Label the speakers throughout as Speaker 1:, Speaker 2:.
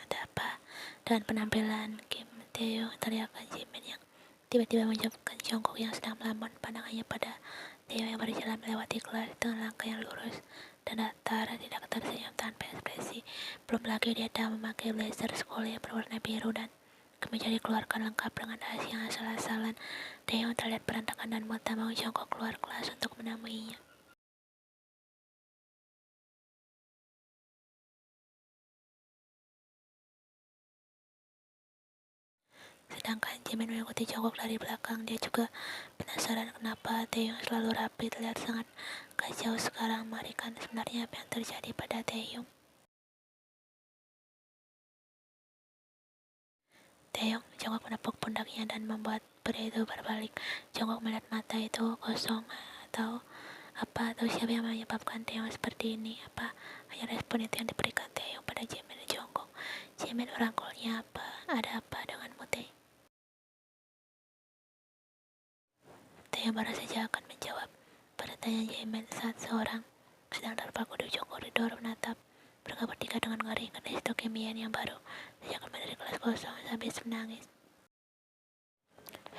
Speaker 1: Ada apa? Dengan penampilan Kim Taeyong, teriakan Jimin yang tiba-tiba menjawabkan Jungkook yang sedang melamun. Pandangannya pada Taeyong yang berjalan melewati kelas dengan langkah yang lurus dan datar, tidak tersenyum tanpa ekspresi. Belum lagi dia sedang memakai blazer sekolah yang berwarna biru dan kemeja dikeluarkan lengkap dengan dasi yang asal-asalan. Taeyong terlihat berantakan dan mau tak mau Jungkook keluar kelas untuk menemuinya. Sedangkan Jimin mengikuti Jungkook dari belakang. Dia juga penasaran kenapa Taeyong selalu rapi, terlihat sangat kacau sekarang. Marikan sebenarnya apa yang terjadi pada Taeyong. Taeyong, Jungkook menepuk pundaknya dan membuat pria itu berbalik. Jungkook melihat mata itu kosong atau apa atau siapa yang menyebabkan Taeyong seperti ini. Apa hanya respon itu yang diberikan Taeyong pada Jimin dan Jungkook. Jimin merangkulnya. Apa ada apa denganmu, Tae? Taeyong baru saja akan menjawab pertanyaan Jimin saat seorang sedang terpaku di ujung koridor menatap mereka bertiga dengan ngeri. Karena itu Kimian yang baru sejak keluar dari kelas kosong habis menangis.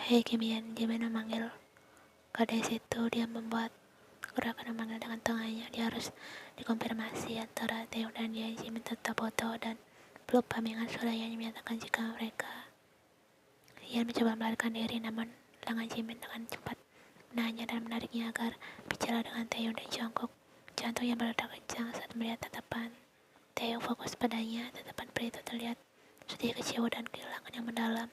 Speaker 1: Hei Kimian, Jimin memanggil. Gadis itu dia membuat gerakan memanggil dengan tangannya. Dia harus dikonfirmasi antara Taeyong dan dia. Jimin tetap bodoh dan lupa mengingat suara yang menyatakan jika mereka Ian mencoba melarikan diri, namun lengan Jimin dengan cepat menahannya dan menariknya agar bicara dengan Taeyong dan Jungkook. Jantungnya berdetak kencang saat melihat tatapan Taeyong fokus padanya. Tatapan pria itu terlihat sedih, kecewa, dan kehilangan yang mendalam.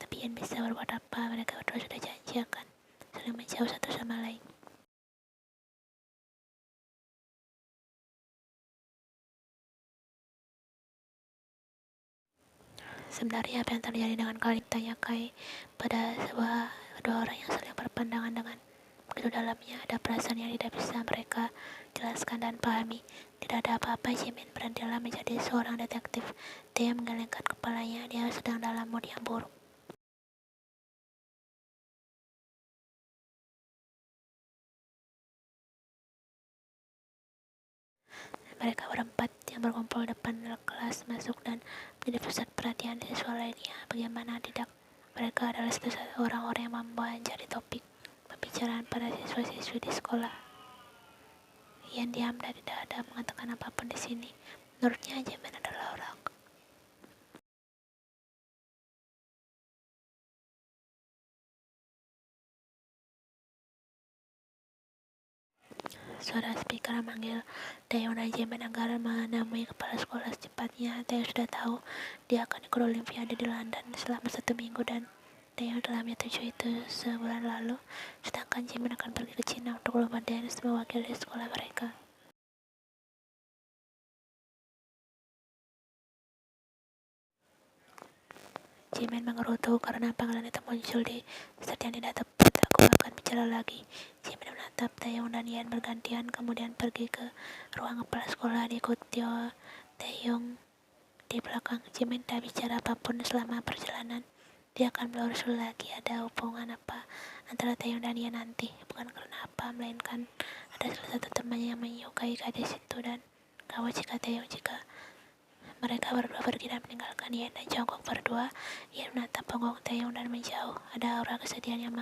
Speaker 1: Tapi Ian bisa berbuat apa? Mereka berdua sudah janji akan saling menjauh satu sama lain. Sebenarnya apa yang terjadi dengan kalian? Tanya Kai pada sebuah dua orang yang saling berpandangan dengan begitu dalamnya. Ada perasaan yang tidak bisa mereka jelaskan dan pahami. Tidak ada apa-apa. Jimin berhentilah menjadi seorang detektif. Dia menggelengkan kepalanya. Dia sedang dalam mood yang buruk. Mereka berempat yang berkumpul depan kelas masuk dan menjadi pusat perhatian siswa lainnya. Bagaimana tidak? Mereka adalah satu-satu orang-orang yang membawa jadi topik pembicaraan para siswa-siswi di sekolah. Ian diam dan tidak ada mengatakan apapun di sini. Menurutnya Jimin adalah orang. Suara speaker memanggil Taeyong dan Jimin agar menemui kepala sekolah secepatnya. Taeyong sudah tahu dia akan ikut Olimpiade di London selama 1 minggu dan Taeyong telah menyetujui itu sebulan lalu. Sedangkan Jimin akan pergi ke Cina untuk lomba dance mewakili sekolah mereka. Jimin mengerutu karena panggilan itu muncul di saat yang tidak tepat. Aku akan bicara lagi. Jimin menatap Taeyong dan Ian bergantian, kemudian pergi ke ruang kepala sekolah diikuti Taeyong di belakang. Jimin tak bicara apapun selama perjalanan. Dia akan melurus lagi. Ada hubungan apa antara Taeyong dan Ian nanti? Bukan karena apa, melainkan ada salah satu temannya yang menyukai gadis itu dan gawat jika mereka berdua pergi dan meninggalkan Ian dan Jungkook berdua. Ian menatap punggung Taeyong dan menjauh. Ada aura kesedihan yang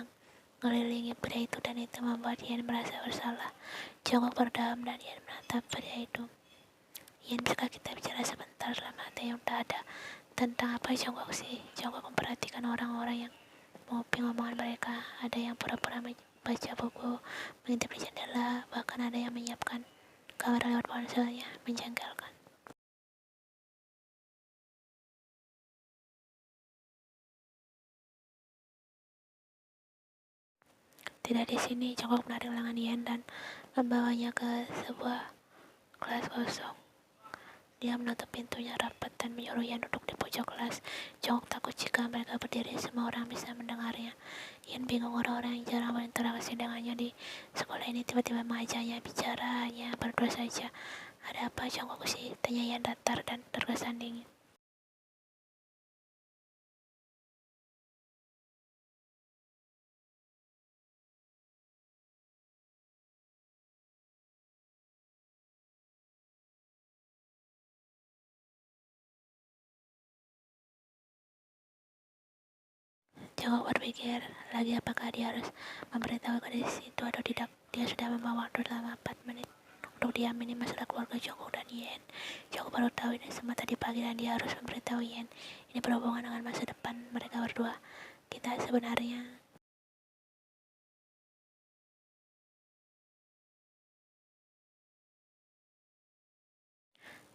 Speaker 1: mengelilingi pria itu dan itu membuat Ian merasa bersalah. Jungkook berdiam dan Ian menatap pria itu. Ian, bisa kita bicara sebentar selama Taeyong tak ada? Tentang apa Jungkook sih? Jungkook memperhatikan orang-orang yang menguping omongan mereka. Ada yang pura-pura baca buku, mengintip di jendela, bahkan ada yang menyiapkan kamera lewat ponselnya. Menjengkelkan. Tidak di sini. Jungkook menarik lengan Ian dan membawanya ke sebuah kelas kosong. Dia menutup pintunya rapat dan menyuruh Ian duduk di pojok kelas. Jungkook takut jika mereka berdiri semua orang bisa mendengarnya. Ian bingung, orang-orang yang jarang berinteraksi dengannya di sekolah ini tiba-tiba mengajaknya bicara hanya berdua saja. Ada apa Jungkook sih? Tanya Ian datar dan terkesan dingin. Jongkok berpikir lagi apakah dia harus memberitahu gadis itu atau tidak. Dia sudah membuang waktu selama 4 menit untuk diamini masalah keluarga Jongkok dan Yen. Jongkok baru tahu ini semua tadi pagi dan dia harus memberitahu Yen. Ini berhubungan dengan masa depan mereka berdua. Kita sebenarnya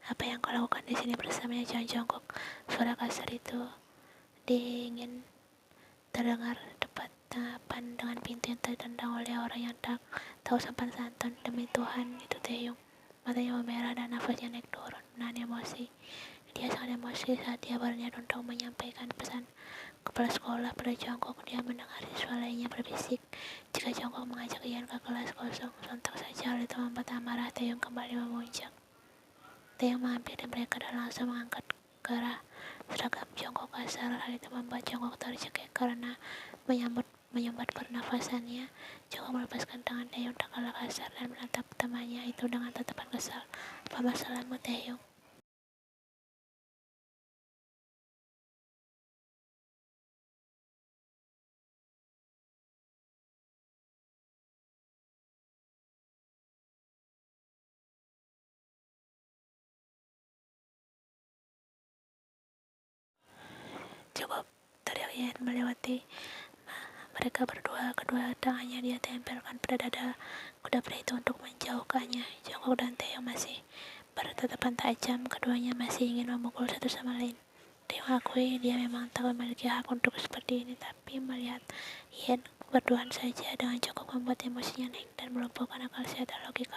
Speaker 1: apa yang kau lakukan di sini bersamanya Jongkok? Suara kasar itu dingin terdengar tepat depan dengan pintu yang tertendang oleh orang yang tak tahu sopan santun. Demi Tuhan, itu Taeyong. Matanya memerah dan nafasnya naik turun, menahan emosi. Dia sangat emosi saat dia berniat untuk menyampaikan pesan kepala sekolah pada Jongkok. Dia mendengar siswa lainnya berbisik jika Jongkok mengajak Ian ke kelas kosong. Sontak saja hal itu membuat amarah Taeyong kembali memuncak. Taeyong menghampiri mereka dan langsung mengangkat ke arah seragam Jongkok kasar. Hal itu membuat Jongkok tercekik karena menyumbat pernafasannya. Jongkok melepaskan tangan Taeyong tak kalah kasar dan menatap temannya itu dengan tatapan kesal. Apa masalahmu, Taeyong? Cukup, teriak Ian melewati mereka berdua. Kedua tangannya dia tempelkan pada dada kuda pria itu untuk menjauhkannya. Jongkok dan Taeyong masih bertatapan tajam. Keduanya masih ingin memukul satu sama lain. Dia mengakui dia memang tak memiliki hak untuk seperti ini, tapi melihat Ian berduaan saja dengan Jongkok membuat emosinya naik dan melumpuhkan akal sehat dan logika.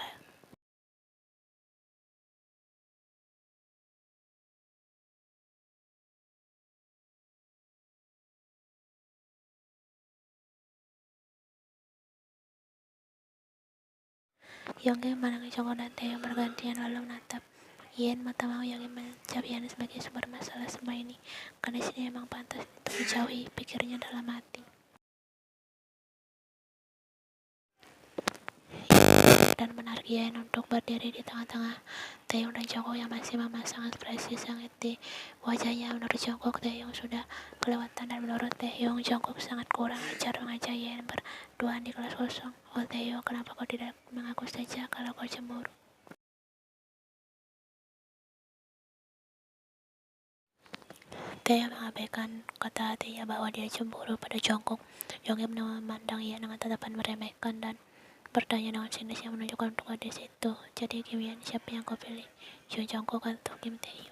Speaker 1: Yonggi memandangi Jongkok dan Taeyong bergantian lalu menatap Ian. Mata mau Yonggi mencap Ian sebagai sumber masalah semua ini. Karena sini memang pantas untuk dijauhi, pikirnya dalam hati. Dan menarik Ian untuk berdiri di tengah-tengah Taeyong dan Jongkok yang masih memasang ekspresi sangat di wajahnya. Menurut Jongkok, Taeyong sudah kelewatan, dan menurut Taeyong, Jongkok sangat kurang ajar mengajak Ian berduaan di kelas kosong. Oh Taeyong, kenapa kau tidak mengaku saja kalau kau cemburu? Taeyong mengabaikan kata hatinya bahwa dia cemburu pada Jongkok. Yonggi memandang Ian dengan tatapan meremehkan dan bertanya dengan sinis yang menunjukkan untuk gadis itu. Jadi Kim Ian, siapa yang kau pilih? Jongkok atau Kim Taeyong?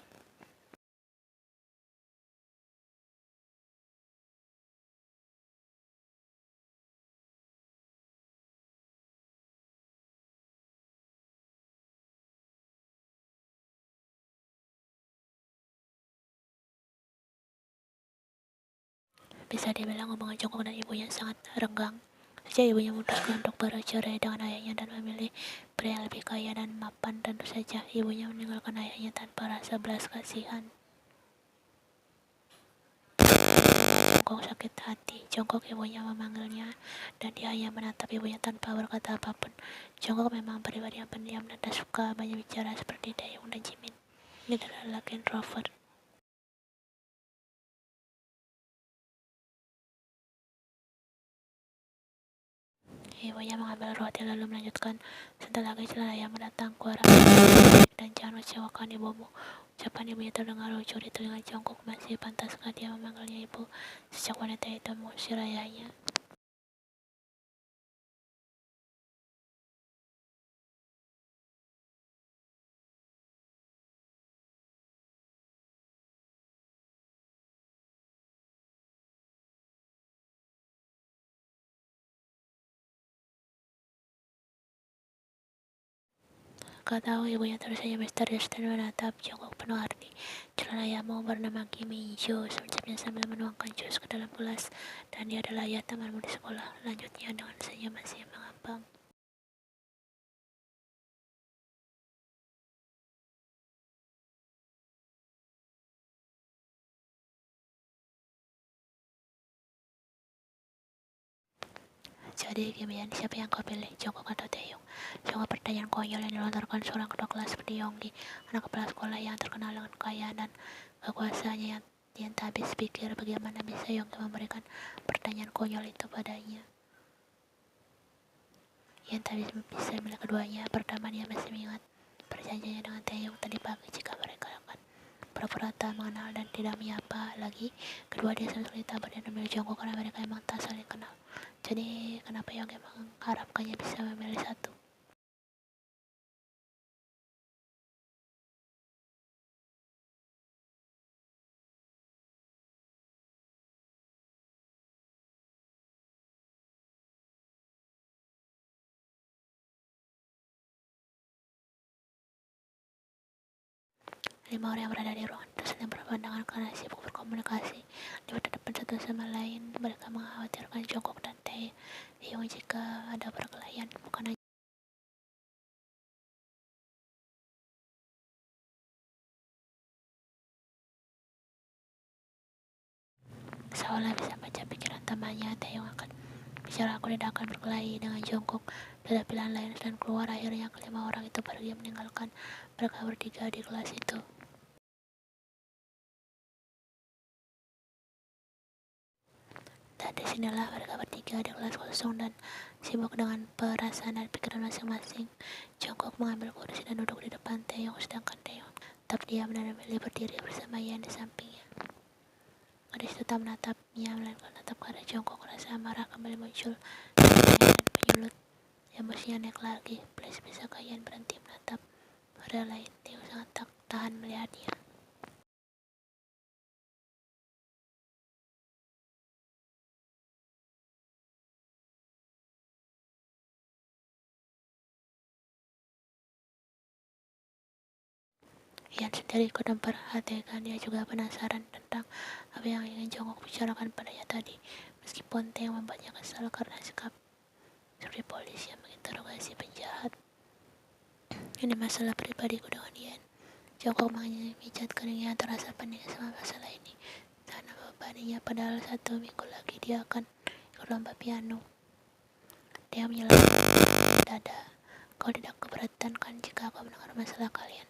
Speaker 1: Bisa dibilang hubungan Jongkok dan ibunya sangat renggang. Sejak ibunya memutuskan untuk bercerai dengan ayahnya dan memilih pria yang lebih kaya dan mapan, tentu saja ibunya meninggalkan ayahnya tanpa rasa belas kasihan. Jongkok sakit hati. Jongkok, ibunya memanggilnya dan dia hanya menatap ibunya tanpa berkata apapun. Jongkok memang pribadi yang pendiam dan tak suka banyak bicara seperti Taeyong dan Jimin. Ini adalah laki introvert. Ibunya mengambil roti lalu melanjutkan, sebentar lagi celana yang mendatang ku harap dan jangan kecewakan ibumu. Ucapan ibunya terdengar lucu di telinga Jongkok. Masih pantaskah dia memanggilnya ibu sejak wanita itu mengusir ayahnya? Kau tahu, ibunya terus saja misterius dan menatap Jongkok penuh arti. Celana ayahmu bernama Kim Min-joo, semenjaknya sambil menuangkan jus ke dalam gelas. Dan dia adalah ayah temanmu di sekolah, lanjutnya dengan senyum masih mengambang. Jadi Kim-yeon, siapa yang kau pilih, Jongkok atau Taeyong? Jongkok, pertanyaan konyol yang dilontarkan seorang ketua kelas seperti Yonggi, anak kepala sekolah yang terkenal dengan kekayaan dan kekuasaannya yang Tian tak habis pikir bagaimana bisa Yongki memberikan pertanyaan konyol itu padanya. Ian tak bisa melihat keduanya. Pertama, dia masih mengingat perjanjiannya dengan Taeyong tadi pagi jika mereka akan pura-pura tak mengenal dan tidak menyapa lagi. Kedua, dia sama sekali tak berniat memilih Jungkook karena mereka emang tak saling kenal. Jadi, kenapa Yongki mengharapkannya bisa memilih satu? Lima orang yang berada di ruangan itu saling berpandangan karena sibuk berkomunikasi. Di berhadapan satu sama lain, mereka mengkhawatirkan Jungkook dan Taeyong jika ada perkelahian. Bukan hanya seolah bisa baca pikiran temannya, Taeyong akan bicara aku tidak akan berkelahi dengan Jungkook. Tidak pilihan lain dan keluar. Akhirnya kelima orang itu pergi meninggalkan mereka bertiga di kelas itu. Dan disinilah mereka bertiga di kelas kosong dan sibuk dengan perasaan dan pikiran masing-masing. Jungkook mengambil kursi dan duduk di depan Taeyong, sedangkan Taeyong tetap diam dan memilih berdiri bersama Yan di sampingnya. Gadis itu tak menatapnya, melainkan menatap ke arah Jungkook. Rasa marah kembali muncul dan menyulut. Emosinya naik lagi. Please, bisakah Yan berhenti menatap pada lain? Taeyong sangat tak tahan melihatnya. Ian sendiri ikut memperhatikan. Dia juga penasaran tentang apa yang ingin Jungkook bicarakan padanya tadi. Meskipun Taeyong membuatnya kesal karena sikap seperti polisi yang menginterogasi penjahat. Ini masalah pribadiku dengan Ian. Jungkook memijat keningnya, terasa pening sama masalah ini. Karena membebaninya, padahal 1 minggu lagi dia akan ikut lomba piano. Dia menyelesaikan dada. Kau tidak keberatan kan jika aku mendengar masalah kalian?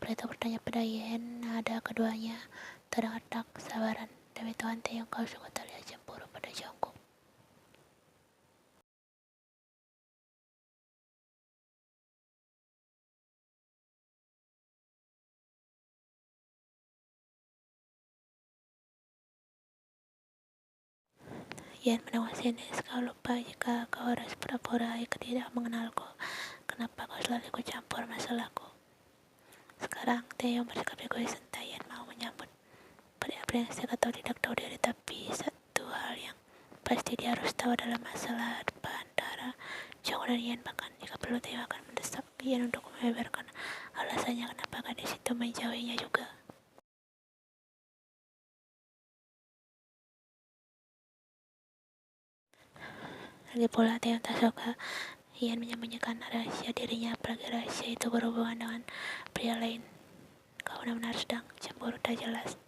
Speaker 1: Preto bertanya pada Yen. Nada keduanya terdengar tak sabaran. Demi Tuhan, Taeyong, kau sungguh terlihat cemburu pada Jungkook. Yen mendengar sinis. Kau lupa jika kau harus pura-pura tidak mengenalku. Kenapa kau selalu ikut campur masalahku? Sekarang Taeyong bersikap egois entah Yen mau menyambut brengsek atau tidak tahu diri, tapi satu hal yang pasti dia harus tahu dalam masalah antara Jungkook dan Yen. Bahkan jika perlu, Taeyong akan mendesak Yen untuk membeberkan alasannya kenapa gadis itu menjauhinya juga. Lagi pula Taeyong tak suka Yen menyembunyikan rahasia dirinya, apalagi rahasia itu berhubungan dengan pria lain. Kau benar-benar sedang cemburu tak jelas.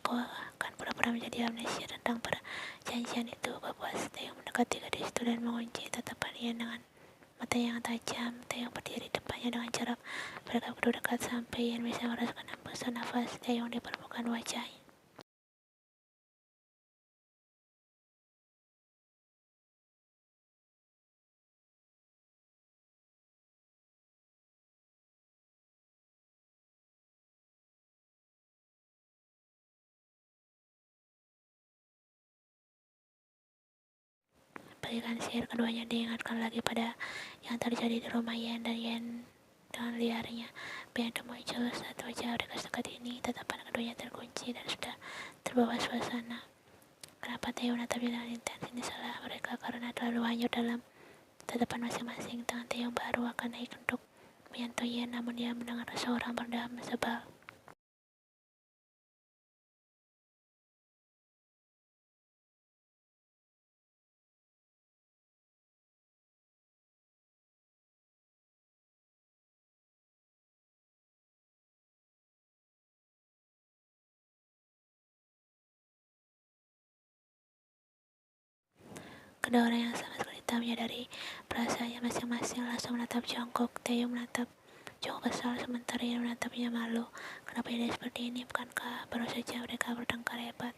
Speaker 1: Aku akan pura-pura menjadi amnesia tentang perjanjian itu. Puas Taeyong mendekati gadis itu dan mengunci tatapan Yen dengan mata yang tajam. Taeyong berdiri di depannya dengan jarak mereka berdua dekat sampai Yen bisa merasakan hembusan nafas Taeyong di permukaan wajahnya. Bagikan sihir keduanya diingatkan lagi pada yang terjadi di rumah Yen, dan Yen dengan liarnya itu muncul saat wajah mereka dekat ini. Tatapan keduanya terkunci dan sudah terbawa suasana. Kenapa Taeyong menatapnya dengan intens? Ini salah mereka karena terlalu hanyut dalam tatapan masing-masing. Tangan Taeyong baru akan naik untuk menyentuh Yen, namun dia mendengar seorang berdeham sebal. Kedua orang yang sama sekali tak menyadari perasaannya masing-masing langsung menatap Jungkook. Taeyong menatap Jongkok kesal sementara Yan menatapnya malu. Kenapa jadi seperti ini? Bukankah baru saja mereka bertengkar hebat?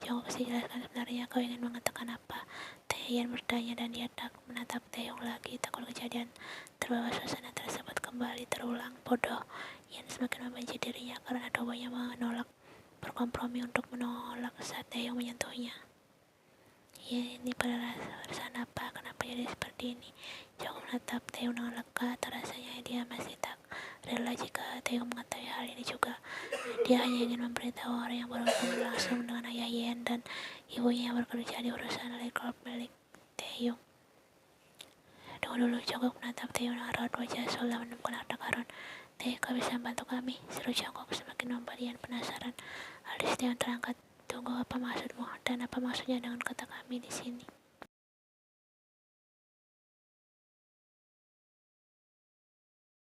Speaker 1: Jongkok bisa jelaskan sebenarnya kau ingin mengatakan apa? Taehyung bertanya dan dia tak menatap Taehyung lagi. Takut kejadian terbawa suasana tersebut kembali terulang. Bodoh. Yan semakin membenci dirinya karena coba-nya menolak berkompromi untuk menolak saat Taehyung menyentuhnya. Ya, ini perasaan apa? Kenapa jadi seperti ini? Jongkok menatap Taehyung dengan lega. Terasanya dia masih tak rela jika Taehyung mengetahui hal ini juga. Dia hanya ingin memberitahu orang yang berhubungan langsung dengan ayah Yen dan ibunya yang bekerja di urusan Legorp milik Taehyung. Tunggu dulu, Jongkok menatap Taehyung dengan raut wajah seolah menemukan harta karun. Kau bisa membantu kami? Seru Jongkok semakin membuat Yen penasaran. Alis Taehyung terangkat. Tunggu, apa maksudmu? Dan apa maksudnya dengan kata kami di sini?